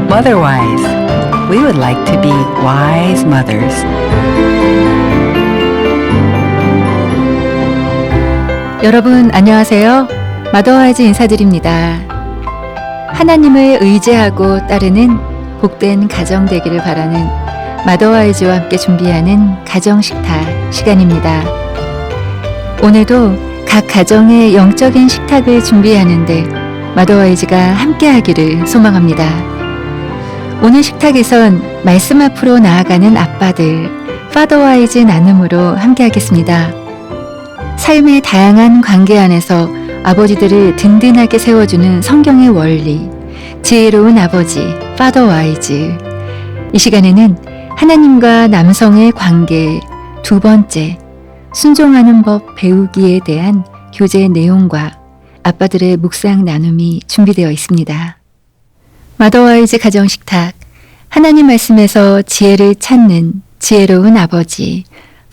Motherwise, we would like to be wise mothers. 여러분 안녕하세요. 마더와이즈 인사드립니다. 하나님을 의지하고 따르는 복된 가정 되기를 바라는 마더와이즈와 함께 준비하는 가정식탁 시간입니다. 오늘도 각 가정의 영적인 식탁을 준비하는데 마더와이즈가 함께하기를 소망합니다. 오늘 식탁에선 말씀 앞으로 나아가는 아빠들, 파더와이즈 나눔으로 함께하겠습니다. 삶의 다양한 관계 안에서 아버지들을 든든하게 세워주는 성경의 원리, 지혜로운 아버지, 파더와이즈. 이 시간에는 하나님과 남성의 관계, 두 번째, 순종하는 법 배우기에 대한 교재 내용과 아빠들의 묵상 나눔이 준비되어 있습니다. 마더와이즈 가정식탁, 하나님 말씀에서 지혜를 찾는 지혜로운 아버지,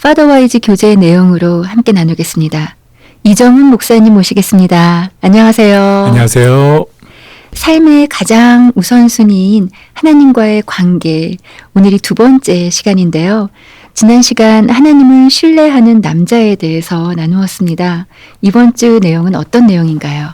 파더와이즈 교재의 내용으로 함께 나누겠습니다. 이정훈 목사님 모시겠습니다. 안녕하세요. 안녕하세요. 삶의 가장 우선순위인 하나님과의 관계, 오늘이 두 번째 시간인데요. 지난 시간 하나님을 신뢰하는 남자에 대해서 나누었습니다. 이번 주 내용은 어떤 내용인가요?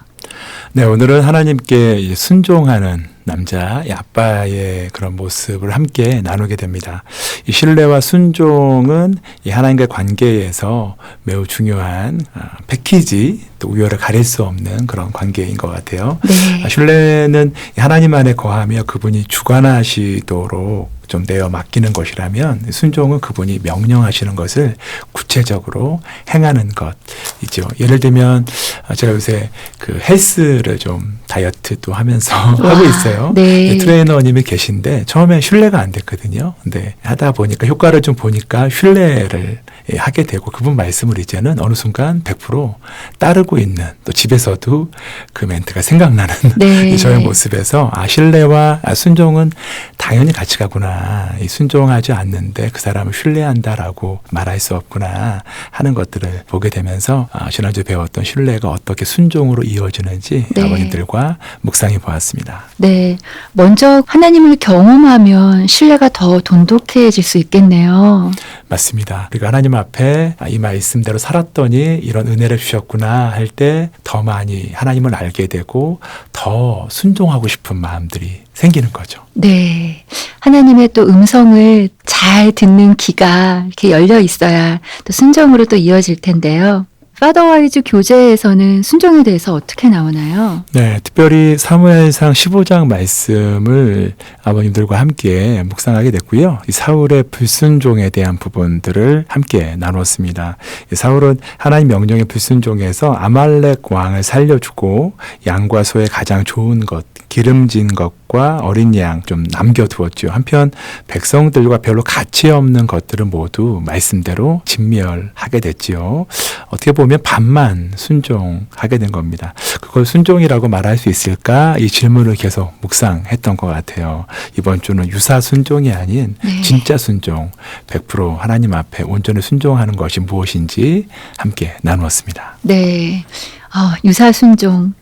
네, 오늘은 하나님께 순종하는 남자, 아빠의 그런 모습을 함께 나누게 됩니다. 이 신뢰와 순종은 이 하나님과의 관계에서 매우 중요한 패키지, 또 우열을 가릴 수 없는 그런 관계인 것 같아요. 네. 신뢰는 하나님 안에 거하며 그분이 주관하시도록 좀 내어 맡기는 것이라면, 순종은 그분이 명령하시는 것을 구체적으로 행하는 것이죠. 예를 들면 제가 요새 그 헬스를 좀 다이어트도 하면서 하고 있어요. 네. 트레이너님이 계신데 처음에 신뢰가 안 됐거든요. 근데 하다 보니까 효과를 좀 보니까 신뢰를 하게 되고, 그분 말씀을 이제는 어느 순간 100% 따르고 있는, 또 집에서도 그 멘트가 생각나는 네. 저의 모습에서 신뢰와 순종은 당연히 같이 가구나. 이 순종하지 않는데 그 사람을 신뢰한다라고 말할 수 없구나 하는 것들을 보게 되면서 지난주에 배웠던 신뢰가 어떻게 순종으로 이어지는지 네. 아버님들과 묵상해 보았습니다. 네. 먼저 하나님을 경험하면 신뢰가 더 돈독해질 수 있겠네요. 맞습니다. 그리고 하나님 앞에 이 말씀대로 살았더니 이런 은혜를 주셨구나 할 때 더 많이 하나님을 알게 되고 더 순종하고 싶은 마음들이 생기는 거죠. 네. 하나님의 또 음성을 잘 듣는 귀가 이렇게 열려 있어야 또 순종으로 또 이어질 텐데요. 파더와이즈 교재에서는 순종에 대해서 어떻게 나오나요? 네, 특별히 사무엘상 15장 말씀을 아버님들과 함께 묵상하게 됐고요. 이 사울의 불순종에 대한 부분들을 함께 나누었습니다. 이 사울은 하나님 명령의 불순종에서 아말렉 왕을 살려주고 양과 소의 가장 좋은 것, 기름진 것과 어린 양 좀 남겨두었죠. 한편 백성들과 별로 가치 없는 것들은 모두 말씀대로 진멸하게 됐지요. 어떻게 보면 반만 순종하게 된 겁니다. 그걸 순종이라고 말할 수 있을까? 이 질문을 계속 묵상했던 것 같아요. 이번 주는 유사 순종이 아닌 네. 진짜 순종, 100% 하나님 앞에 온전히 순종하는 것이 무엇인지 함께 나누었습니다. 네. 유사 순종.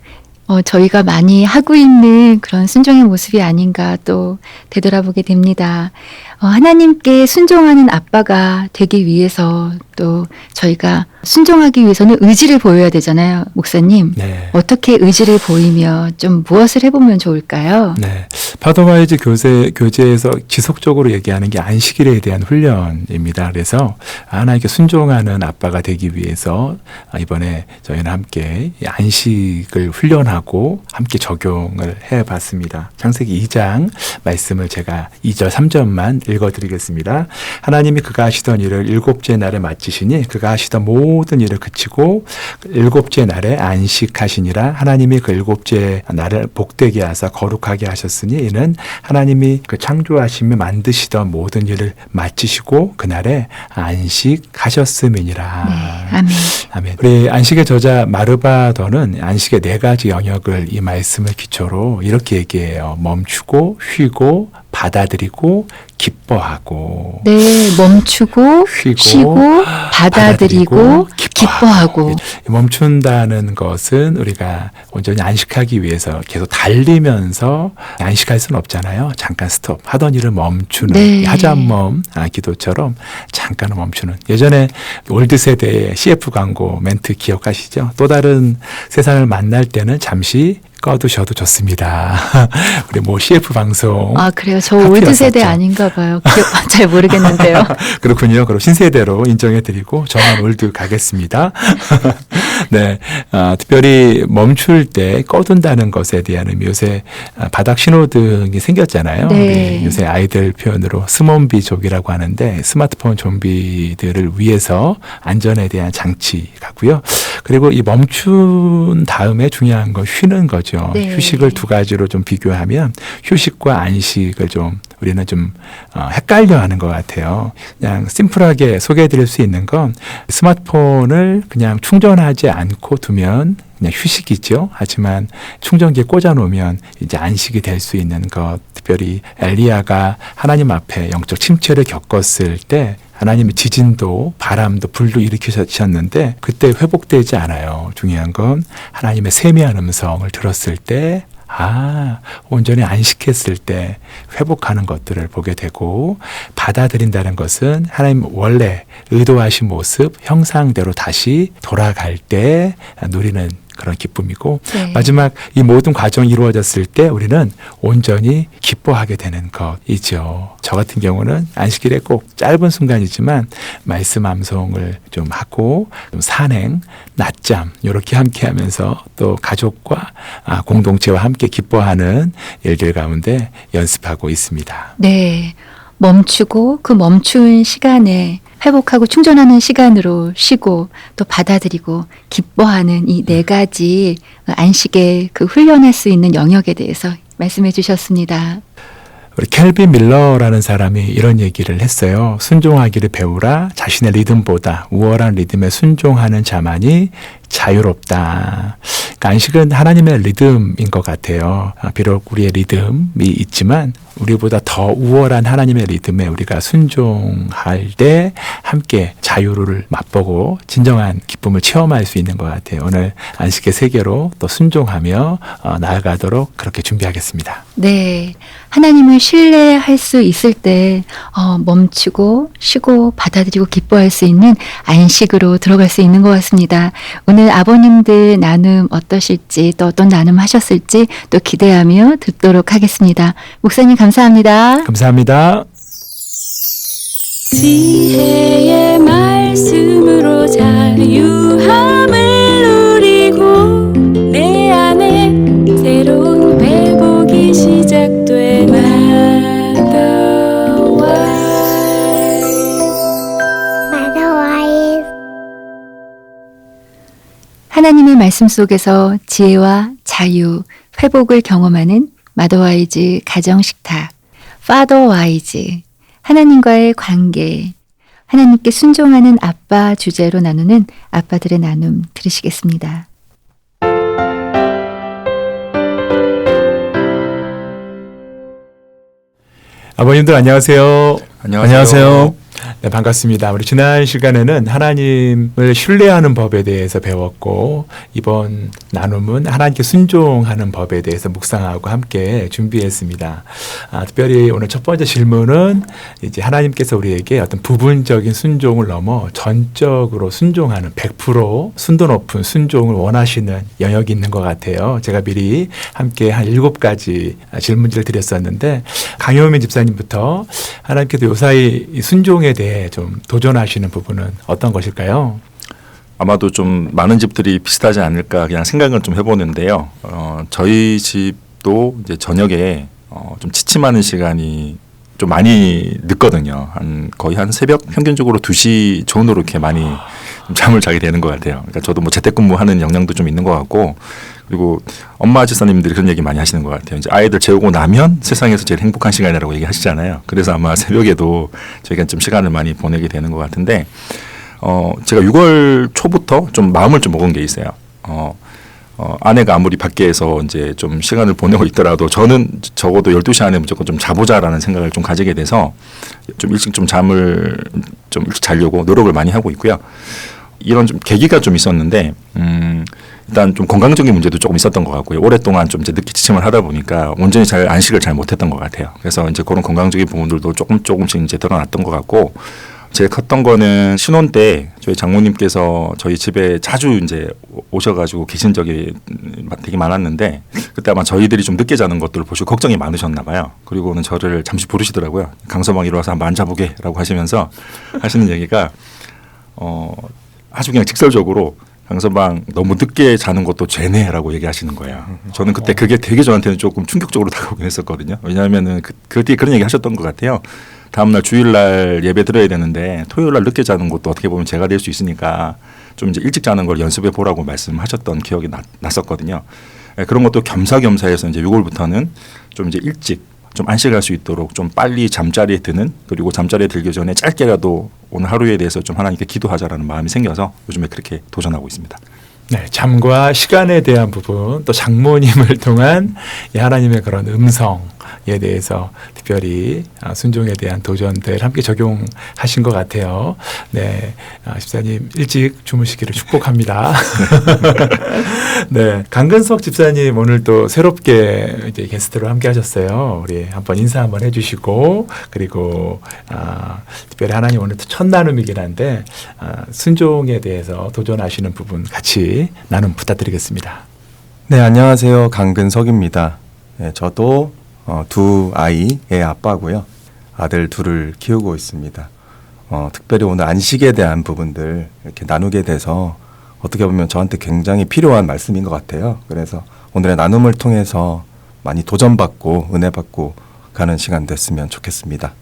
저희가 많이 하고 있는 그런 순종의 모습이 아닌가 또 되돌아보게 됩니다. 하나님께 순종하는 아빠가 되기 위해서 또 저희가 순종하기 위해서는 의지를 보여야 되잖아요, 목사님. 네. 어떻게 의지를 보이며 좀 무엇을 해보면 좋을까요? 네. 파더와이즈 교재에서 지속적으로 얘기하는 게 안식일에 대한 훈련입니다. 그래서 하나님께 순종하는 아빠가 되기 위해서 이번에 저희는 함께 안식을 훈련하고 함께 적용을 해봤습니다. 창세기 2장 말씀을 제가 2절 3절만 읽어드리겠습니다. 하나님이 그가 하시던 일을 일곱째 날에 마치시니 그가 하시던 모든 일을 그치고 일곱째 날에 안식하시니라. 하나님이 그 일곱째 날을 복되게 하사 거룩하게 하셨으니 이는 하나님이 그 창조하시며 만드시던 모든 일을 마치시고 그날에 안식하셨음이니라. 네, 아멘. 아멘. 우리 안식의 저자 마르바더는 안식의 4가지 영역을 이 말씀을 기초로 이렇게 얘기해요. 멈추고 쉬고 받아들이고 기뻐하고. 네, 멈추고 쉬고 받아들이고 기뻐하고. 멈춘다는 것은 우리가 온전히 안식하기 위해서 계속 달리면서 안식할 수는 없잖아요. 잠깐 스톱. 하던 일을 멈추는 네. 하자멈 기도처럼 잠깐 멈추는. 예전에 올드 세대의 CF 광고 멘트 기억하시죠? 또 다른 세상을 만날 때는 잠시 꺼두셔도 좋습니다. 우리 뭐 CF 방송. 아, 그래요? 저 올드 세대 아닌가 봐요. 잘 모르겠는데요. 그렇군요. 그럼 신세대로 인정해드리고 저만 올드 가겠습니다. 네, 특별히 멈출 때 꺼둔다는 것에 대한 의미. 요새 바닥 신호등이 생겼잖아요. 네. 요새 아이들 표현으로 스몬비족이라고 하는데 스마트폰 좀비들을 위해서 안전에 대한 장치 같고요. 그리고 이 멈춘 다음에 중요한 건 쉬는 거죠. 네. 휴식을 두 가지로 좀 비교하면 휴식과 안식을 좀 우리는 좀 헷갈려 하는 것 같아요. 그냥 심플하게 소개해 드릴 수 있는 건 스마트폰을 그냥 충전하지 않고 두면 그냥 휴식이죠. 하지만 충전기에 꽂아 놓으면 이제 안식이 될 수 있는 것. 특별히 엘리야가 하나님 앞에 영적 침체를 겪었을 때 하나님의 지진도 바람도 불도 일으키셨는데 그때 회복되지 않아요. 중요한 건 하나님의 세미한 음성을 들었을 때 온전히 안식했을 때 회복하는 것들을 보게 되고 받아들인다는 것은 하나님 원래 의도하신 모습, 형상대로 다시 돌아갈 때 누리는 그런 기쁨이고 네. 마지막 이 모든 과정이 이루어졌을 때 우리는 온전히 기뻐하게 되는 것이죠. 저 같은 경우는 안식일에 꼭 짧은 순간이지만 말씀 암송을 좀 하고 좀 산행, 낮잠 이렇게 함께 하면서 또 가족과 공동체와 함께 기뻐하는 일들 가운데 연습하고 있습니다. 네. 멈추고 그 멈춘 시간에 회복하고 충전하는 시간으로 쉬고 또 받아들이고 기뻐하는 이 네 가지 안식에 그 훈련할 수 있는 영역에 대해서 말씀해 주셨습니다. 우리 켈빈 밀러라는 사람이 이런 얘기를 했어요. 순종하기를 배우라. 자신의 리듬보다 우월한 리듬에 순종하는 자만이 자유롭다. 그러니까 안식은 하나님의 리듬인 것 같아요. 비록 우리의 리듬이 있지만 우리보다 더 우월한 하나님의 리듬에 우리가 순종할 때 함께 자유를 맛보고 진정한 기쁨을 체험할 수 있는 것 같아요. 오늘 안식의 세계로 또 순종하며 나아가도록 그렇게 준비하겠습니다. 네. 하나님을 신뢰할 수 있을 때 멈추고 쉬고 받아들이고 기뻐할 수 있는 안식으로 들어갈 수 있는 것 같습니다. 오늘 아버님들 나눔 어떠실지 또 어떤 나눔 하셨을지 또 기대하며 듣도록 하겠습니다. 목사님 감사합니다. 감사합니다. 지혜의 말씀으로 자유함을 누리고 내 안에 새로운 회복이 시작되나 하나님의 말씀 속에서 지혜와 자유, 회복을 경험하는 마더와이즈 가정식탁, 파더와이즈, 하나님과의 관계, 하나님께 순종하는 아빠 주제로 나누는 아빠들의 나눔 들으시겠습니다. 아버님들 안녕하세요. 안녕하세요. 네, 반갑습니다. 우리 지난 시간에는 하나님을 신뢰하는 법에 대해서 배웠고 이번 나눔은 하나님께 순종하는 법에 대해서 묵상하고 함께 준비했습니다. 특별히 오늘 첫 번째 질문은 이제 하나님께서 우리에게 어떤 부분적인 순종을 넘어 전적으로 순종하는 100% 순도 높은 순종을 원하시는 영역이 있는 것 같아요. 제가 미리 함께 한 7가지 질문지를 드렸었는데 강효민 집사님부터 하나님께서 요사이 이 순종에 대해 좀 도전하시는 부분은 어떤 것일까요? 아마도 좀 많은 집들이 비슷하지 않을까 그냥 생각을 좀 해보는데요. 저희 집도 이제 저녁에 좀 취침하는 시간이 좀 많이 늦거든요. 거의 한 새벽 평균적으로 2시 전후로 이렇게 많이 잠을 자게 되는 것 같아요. 그러니까 저도 뭐 재택근무하는 영향도 좀 있는 것 같고 그리고 엄마 집사님들이 그런 얘기 많이 하시는 것 같아요. 이제 아이들 재우고 나면 세상에서 제일 행복한 시간이라고 얘기하시잖아요. 그래서 아마 새벽에도 저희가 좀 시간을 많이 보내게 되는 것 같은데 제가 6월 초부터 좀 마음을 좀 먹은 게 있어요. 아내가 아무리 밖에서 이제 좀 시간을 보내고 있더라도 저는 적어도 12시 안에 무조건 좀 자보자라는 생각을 좀 가지게 돼서 좀 일찍 좀 잠을 좀 일찍 자려고 노력을 많이 하고 있고요. 이런 좀 계기가 좀 있었는데 일단 좀 건강적인 문제도 조금 있었던 것 같고요. 오랫동안 좀 이제 늦게 지침을 하다 보니까 온전히 잘 안식을 잘 못했던 것 같아요. 그래서 이제 그런 건강적인 부분들도 조금씩 이제 드러났던 것 같고 제일 컸던 거는 신혼 때 저희 장모님께서 저희 집에 자주 이제 오셔가지고 계신 적이 되게 많았는데 그때 아마 저희들이 좀 늦게 자는 것들을 보시고 걱정이 많으셨나 봐요. 그리고는 저를 잠시 부르시더라고요. 강서방 일어나서 한번 앉아보게라고 하시면서 하시는 얘기가 아주 그냥 직설적으로 강서방 너무 늦게 자는 것도 죄네라고 얘기하시는 거예요. 저는 그때 그게 되게 저한테는 조금 충격적으로 다가오긴 했었거든요. 왜냐하면은 그 뒤에 그런 얘기 하셨던 것 같아요. 다음날 주일날 예배 드려야 되는데 토요일날 늦게 자는 것도 어떻게 보면 제가 될 수 있으니까 좀 이제 일찍 자는 걸 연습해 보라고 말씀하셨던 기억이 났었거든요. 그런 것도 겸사겸사해서 이제 6월부터는 좀 이제 일찍 좀 안식할 수 있도록 좀 빨리 잠자리에 드는 그리고 잠자리에 들기 전에 짧게라도 오늘 하루에 대해서 좀 하나님께 기도하자라는 마음이 생겨서 요즘에 그렇게 도전하고 있습니다. 네, 잠과 시간에 대한 부분 또 장모님을 통한 이 하나님의 그런 음성에 대해서 특별히 순종에 대한 도전들 함께 적용하신 것 같아요. 네, 집사님 일찍 주무시기를 축복합니다. 네, 강근석 집사님 오늘 또 새롭게 이제 게스트로 함께 하셨어요. 우리 한번 인사 한번 해주시고 그리고 특별히 하나님 오늘 첫 나눔이긴 한데 순종에 대해서 도전하시는 부분 같이 나눔 부탁드리겠습니다. 네, 안녕하세요. 강근석입니다. 네, 저도 두 아이의 아빠고요. 아들 둘을 키우고 있습니다. 특별히 오늘 안식에 대한 부분들 이렇게 나누게 돼서 어떻게 보면 저한테 굉장히 필요한 말씀인 것 같아요. 그래서 오늘의 나눔을 통해서 많이 도전받고 은혜받고 가는 시간 됐으면 좋겠습니다.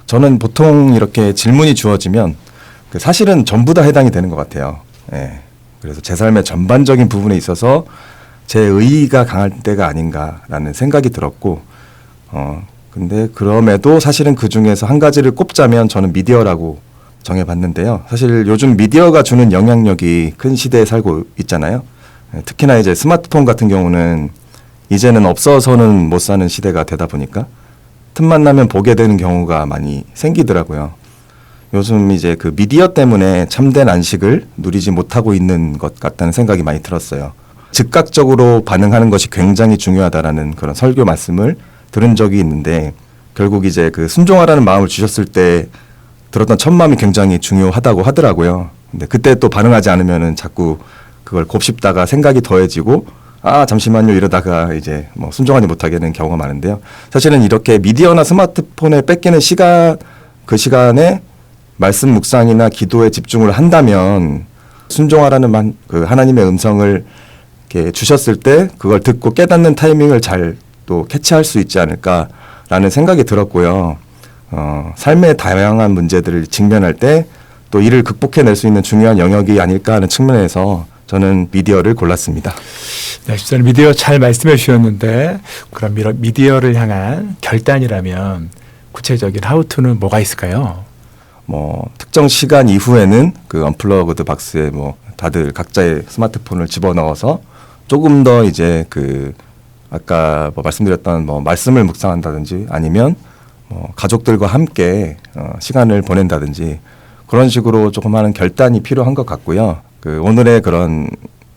저는 보통 이렇게 질문이 주어지면 사실은 전부 다 해당이 되는 것 같아요. 네. 그래서 제 삶의 전반적인 부분에 있어서 제 의의가 강할 때가 아닌가라는 생각이 들었고 근데 그럼에도 사실은 그 중에서 한 가지를 꼽자면 저는 미디어라고 정해봤는데요. 사실 요즘 미디어가 주는 영향력이 큰 시대에 살고 있잖아요. 특히나 이제 스마트폰 같은 경우는 이제는 없어서는 못 사는 시대가 되다 보니까 틈만 나면 보게 되는 경우가 많이 생기더라고요. 요즘 이제 그 미디어 때문에 참된 안식을 누리지 못하고 있는 것 같다는 생각이 많이 들었어요. 즉각적으로 반응하는 것이 굉장히 중요하다라는 그런 설교 말씀을 들은 적이 있는데 결국 이제 그 순종하라는 마음을 주셨을 때 들었던 첫 마음이 굉장히 중요하다고 하더라고요. 근데 그때 또 반응하지 않으면은 자꾸 그걸 곱씹다가 생각이 더해지고 잠시만요 이러다가 이제 뭐 순종하지 못하게 되는 경우가 많은데요. 사실은 이렇게 미디어나 스마트폰에 뺏기는 시간 그 시간에 말씀 묵상이나 기도에 집중을 한다면 순종하라는 그 하나님의 음성을 이렇게 주셨을 때 그걸 듣고 깨닫는 타이밍을 잘 또 캐치할 수 있지 않을까라는 생각이 들었고요. 삶의 다양한 문제들을 직면할 때 또 이를 극복해낼 수 있는 중요한 영역이 아닐까 하는 측면에서 저는 미디어를 골랐습니다. 네, 집사님 미디어 잘 말씀해 주셨는데 그럼 미디어를 향한 결단이라면 구체적인 하우투는 뭐가 있을까요? 특정 시간 이후에는 그 언플러그드 박스에 다들 각자의 스마트폰을 집어넣어서 조금 더 이제 그 아까 말씀드렸던 말씀을 묵상한다든지 아니면 가족들과 함께 시간을 보낸다든지 그런 식으로 조금 하는 결단이 필요한 것 같고요. 그 오늘의 그런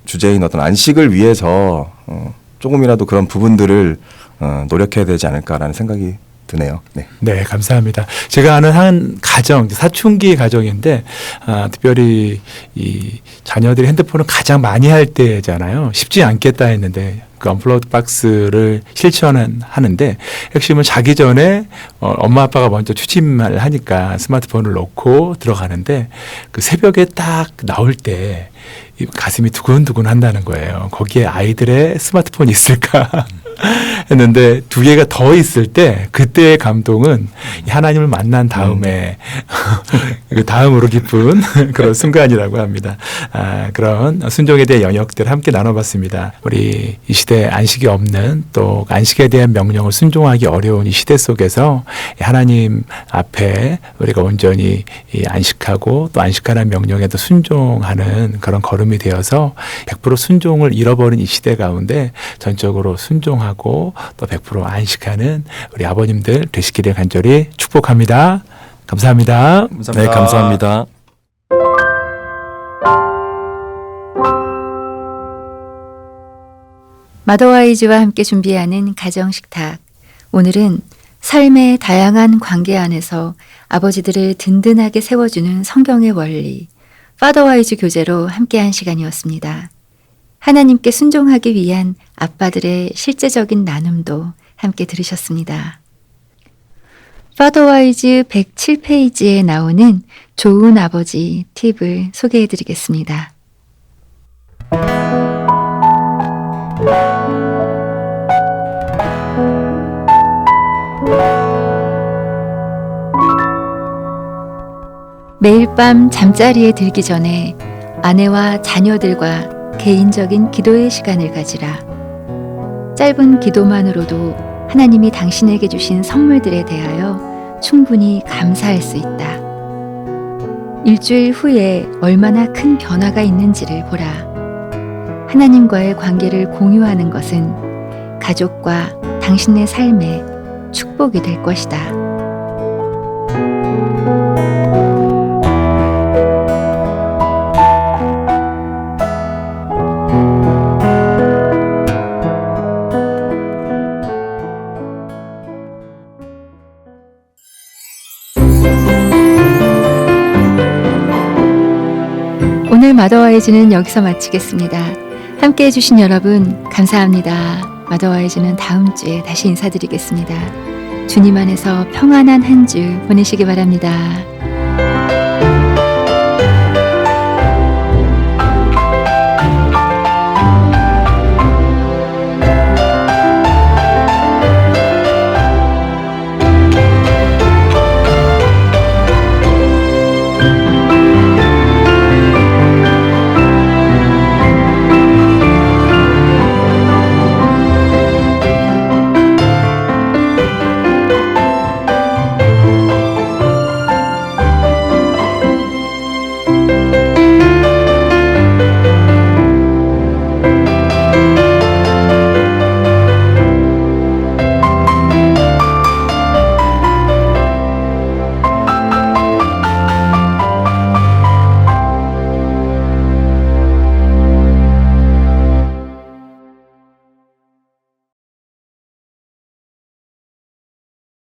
주제인 어떤 안식을 위해서 조금이라도 그런 부분들을 노력해야 되지 않을까라는 생각이 드네요. 네. 네, 감사합니다. 제가 아는 한 가정, 사춘기 가정인데 특별히 이 자녀들이 핸드폰을 가장 많이 할 때잖아요. 쉽지 않겠다 했는데 그 언플러그드 박스를 실천하는데 핵심은 자기 전에 엄마 아빠가 먼저 추침을 하니까 스마트폰을 놓고 들어가는데 그 새벽에 딱 나올 때 가슴이 두근두근 한다는 거예요. 거기에 아이들의 스마트폰이 있을까? 했는데 두 개가 더 있을 때 그때의 감동은 하나님을 만난 다음에 그 다음으로 기쁜 그런 순간이라고 합니다. 그런 순종에 대한 영역들을 함께 나눠봤습니다. 우리 이 시대 안식이 없는 또 안식에 대한 명령을 순종하기 어려운 이 시대 속에서 하나님 앞에 우리가 온전히 안식하고 또 안식하라는 명령에도 순종하는 그런 걸음이 되어서 100% 순종을 잃어버린 이 시대 가운데 전적으로 순종하고 또 100% 안식하는 우리 아버님들 되시기를 간절히 축복합니다. 감사합니다. 네, 감사합니다. 마더와이즈와 함께 준비하는 가정식탁. 오늘은 삶의 다양한 관계 안에서 아버지들을 든든하게 세워주는 성경의 원리, 파더와이즈 교재로 함께한 시간이었습니다. 하나님께 순종하기 위한 아빠들의 실제적인 나눔도 함께 들으셨습니다. 파더와이즈 107페이지에 나오는 좋은 아버지 팁을 소개해 드리겠습니다. 매일 밤 잠자리에 들기 전에 아내와 자녀들과 개인적인 기도의 시간을 가지라. 짧은 기도만으로도 하나님이 당신에게 주신 선물들에 대하여 충분히 감사할 수 있다. 일주일 후에 얼마나 큰 변화가 있는지를 보라. 하나님과의 관계를 공유하는 것은 가족과 당신의 삶에 축복이 될 것이다. 오늘 마더와이즈는 여기서 마치겠습니다. 함께 해주신 여러분 감사합니다. 마더와이즈는 다음 주에 다시 인사드리겠습니다. 주님 안에서 평안한 한 주 보내시기 바랍니다.